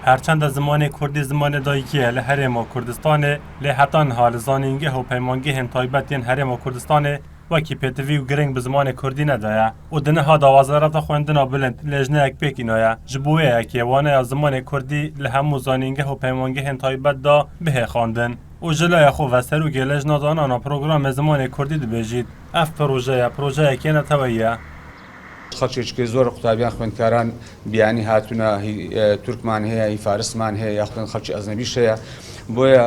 هرچند زمان کردی زمان دایکیه له هرم کردستان له حتان حال زانینگه و پیمانگه هن تایبتین هرم کردستان وکی پتوی و گرنگ به زمان کردی ندایا و دنه ها دا وزارت خواندنا بلند لجنه اک پیکینایا جبوه اکی وانه از زمان کردی له همو زانینگه و پیمانگه هن تایبت دا به خواندن و جلای خو و سروک لجنه دانانا پروگرام زمان کردی دبیجید اف پروژه اکی نتویه خەڵکێکی زۆر قوتابیان خوێندکاران بیانی هاتوونە تورکمان هەیە هی فارسمان هەیە یاخودن خەڵکی ئەزنەبیش هەیە بۆیە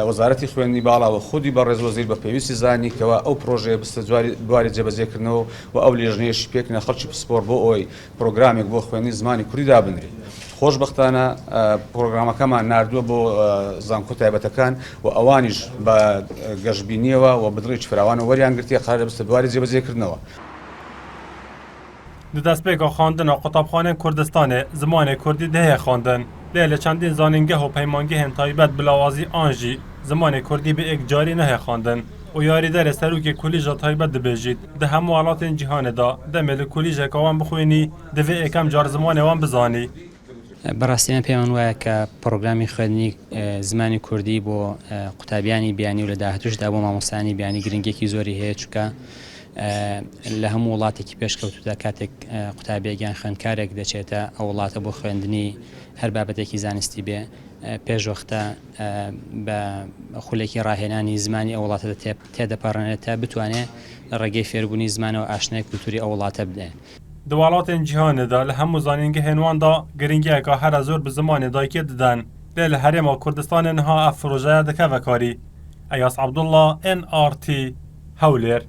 وەزارەتی خوێندنی باڵا و خودی بە ڕێزوەزیر بە پێویستی زانی کەەوە ئەو پرۆژەیە بستە دواری جێبەجێکردنەوە و ئەو لێژنەیەشی پێکردنە خەڵکی پسپۆر بۆ ئەوی پرۆگرامێک بۆ خوێندنی زمانی کوردی دابنرێت. خۆشبەختانە پرۆگرامەکەمان نردووە بۆ زانکۆ تایبەتەکان و ئەوانیش بە گەشتبینیەوە و بەدڕێکی فراوانە وەریان گرتیە قرارە بستە دواری جێبەجێکردنەوە. دەستپێکە خواندنە قوتابخانەی کوردستانê zimanê Kurdî dihê xwandin lê li çendîn zanîngeh û peymangehên taybet bilawazî an jî zimanê Kurdî bi ek carî nihê xwandin û yarîderê serokê kulîja taybet dibêjît di hemû welatên cîhanê da demê li kulîjeka wan bixwînî divê ekem car zimanê wan bizanî. بەڕاستیمە پێمان وایە کە پرۆگرامی خوێندنی زمانی کوردی بۆ قوتابیانی بیانی و لە داهاتوشدا بۆ مامۆستانی بیانی گرنگێکی زۆری هەیە چونکە لە هەموو وڵاتێکی پێشکەوتودا کاتێک قوتابیەکیان خوێندکارێک دەچێتە ئەو وڵاتە بۆ خوێندنی هەر بابەتێکی زانستی بێ پێشوەختە بە خولێکی ڕاهێنانی زمانی ئەو وڵاتە تێدەپەڕێنێت تا بتوانێت لە ڕێگەی فێربوونی زمانەوە ئاشنای کولتوری ئەو وڵاتە بدێ. Di welatên cîhanê de li hemû zanîngehên wan da giringiyeka here zor bi zimanê dayîkê didin lê li Herêma Kurdistanê niha ev projeya dike vekarî. Eyas Abdullah NRT Hewlêr